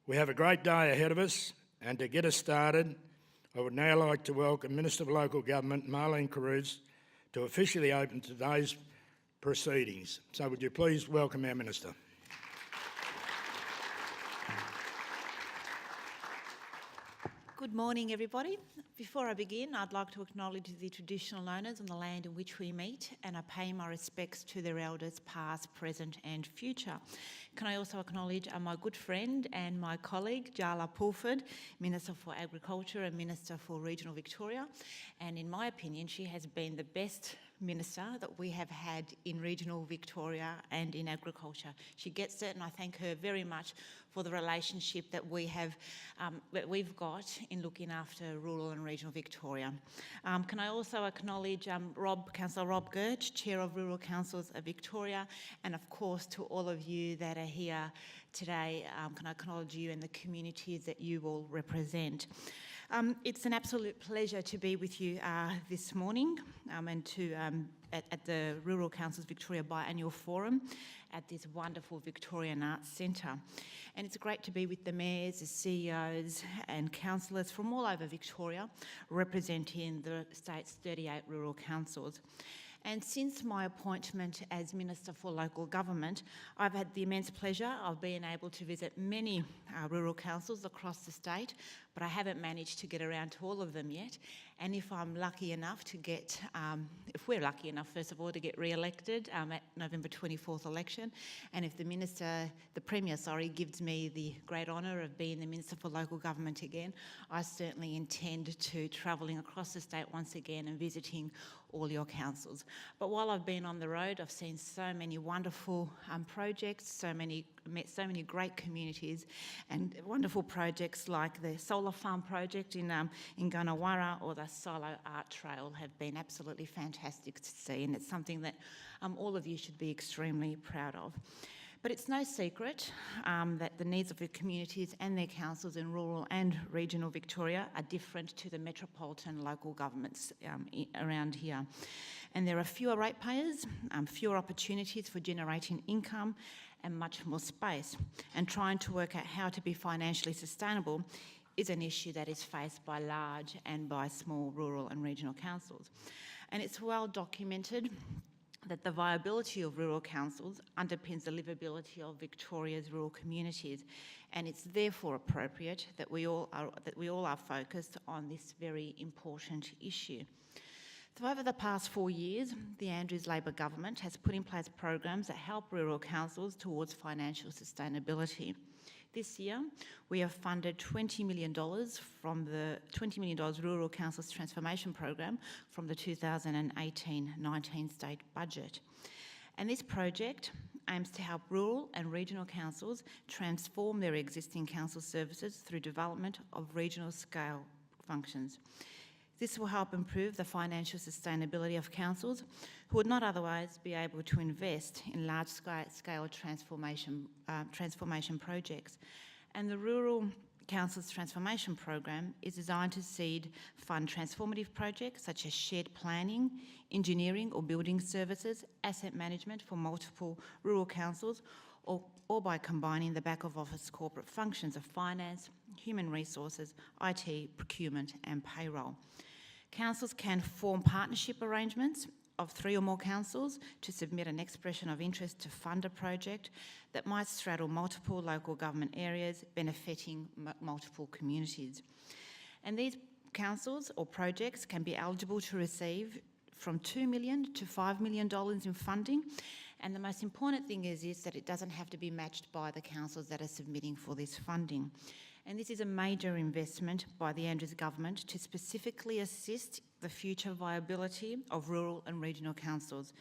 We have a great day ahead of us, and to get us started, I would now like to welcome Minister for Local Government, Marlene Kairouz, to officially open today's proceedings. So would you please welcome our Minister. Good morning, everybody. Before I begin, I'd like to acknowledge the traditional owners on the land in which we meet, and I pay my respects to their elders past, present and future. Can I also acknowledge my good friend and my colleague, Jala Pulford, Minister for Agriculture and Minister for Regional Victoria. And in my opinion, she has been the best Minister that we have had in regional Victoria and in agriculture. She gets it, and I thank her very much for the relationship that we've got in looking after rural and regional Victoria. Can I also acknowledge Councillor Rob Gertsch, Chair of Rural Councils of Victoria, and of course to all of you that are here today. Can I acknowledge you and the communities that you all represent. It's an absolute pleasure to be with you this morning and to at the Rural Councils Victoria Biannual Forum at this wonderful Victorian Arts Centre. And it's great to be with the mayors, the CEOs and councillors from all over Victoria representing the state's 38 rural councils. And since my appointment as Minister for Local Government, I've had the immense pleasure of being able to visit many rural councils across the state, but I haven't managed to get around to all of them yet. And if I'm lucky enough to get, if we're lucky enough, first of all, to get re-elected at November 24th election, and if the Premier, gives me the great honour of being the Minister for Local Government again, I certainly intend to travelling across the state once again and visiting all your councils. But while I've been on the road, I've seen so many wonderful projects, met so many great communities and wonderful projects like the solar farm project in Gunawarra or the Silo Art Trail have been absolutely fantastic to see, and it's something that all of you should be extremely proud of. But it's no secret that the needs of the communities and their councils in rural and regional Victoria are different to the metropolitan local governments around here. And there are fewer ratepayers, fewer opportunities for generating income and much more space. And trying to work out how to be financially sustainable is an issue that is faced by large and by small rural and regional councils. And it's well documented that the viability of rural councils underpins the livability of Victoria's rural communities, and it's therefore appropriate that we all are focused on this very important issue. So over the past 4 years, the Andrews Labor government has put in place programs that help rural councils towards financial sustainability. This year, we have funded $20 million from the $20 million Rural Councils Transformation Program from the 2018-19 state budget. And this project aims to help rural and regional councils transform their existing council services through development of regional scale functions. This will help improve the financial sustainability of councils who would not otherwise be able to invest in large-scale transformation projects. And the Rural Councils Transformation Program is designed to seed fund transformative projects such as shared planning, engineering or building services, asset management for multiple rural councils, or by combining the back of office corporate functions of finance, human resources, IT, procurement and payroll. Councils can form partnership arrangements of 3 or more councils to submit an expression of interest to fund a project that might straddle multiple local government areas benefiting multiple communities. And these councils or projects can be eligible to receive from $2 million to $5 million in funding. And the most important thing is that it doesn't have to be matched by the councils that are submitting for this funding. And this is a major investment by the Andrews government to specifically assist the future viability of rural and regional councils.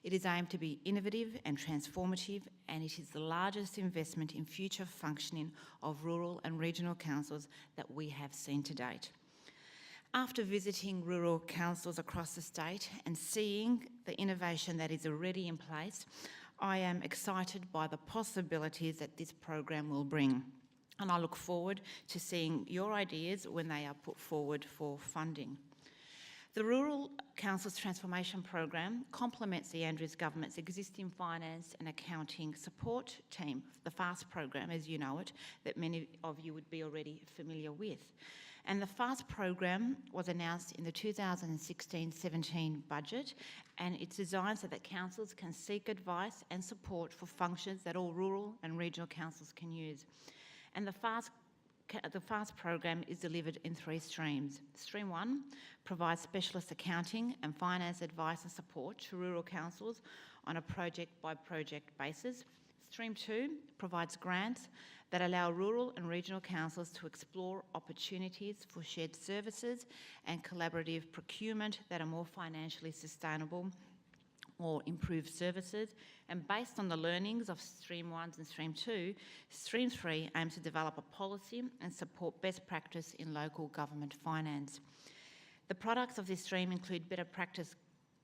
It is aimed to be innovative and transformative, and it is the largest investment in future functioning of rural and regional councils that we have seen to date. After visiting rural councils across the state and seeing the innovation that is already in place, I am excited by the possibilities that this program will bring. And I look forward to seeing your ideas when they are put forward for funding. The Rural Councils Transformation Program complements the Andrews Government's existing finance and accounting support team, the FAST program, as you know it, that many of you would be already familiar with. And the FAST program was announced in the 2016-17 budget, and it's designed so that councils can seek advice and support for functions that all rural and regional councils can use. And the FAST program is delivered in 3 streams. Stream 1 provides specialist accounting and finance advice and support to rural councils on a project-by-project basis. Stream 2 provides grants that allow rural and regional councils to explore opportunities for shared services and collaborative procurement that are more financially sustainable or improved services. And based on the learnings of Stream 1 and Stream 2, Stream 3 aims to develop a policy and support best practice in local government finance. The products of this stream include better practice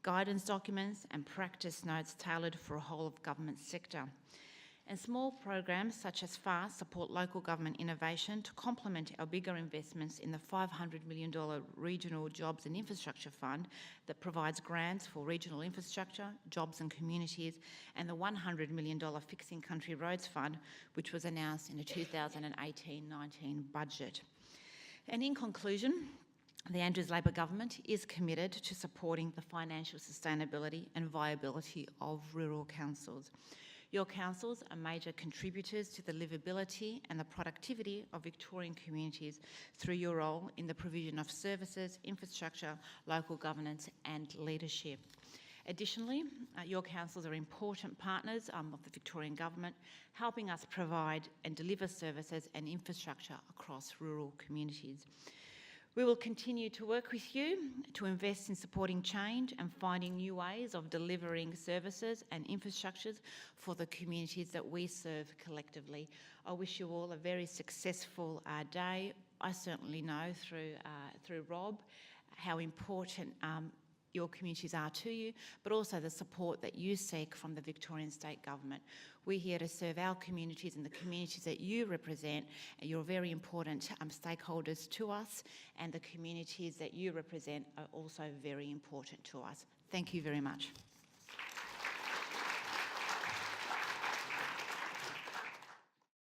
guidance documents and practice notes tailored for a whole of government sector. And small programs such as FAST support local government innovation to complement our bigger investments in the $500 million Regional Jobs and Infrastructure Fund that provides grants for regional infrastructure, jobs and communities, and the $100 million Fixing Country Roads Fund, which was announced in the 2018-19 budget. And in conclusion, the Andrews Labor Government is committed to supporting the financial sustainability and viability of rural councils. Your councils are major contributors to the livability and the productivity of Victorian communities through your role in the provision of services, infrastructure, local governance and leadership. Additionally, your councils are important partners of the Victorian Government, helping us provide and deliver services and infrastructure across rural communities. We will continue to work with you to invest in supporting change and finding new ways of delivering services and infrastructures for the communities that we serve collectively. I wish you all a very successful day. I certainly know through Rob how important your communities are to you, but also the support that you seek from the Victorian State Government. We're here to serve our communities and the communities that you represent. You're very important stakeholders to us, and the communities that you represent are also very important to us. Thank you very much.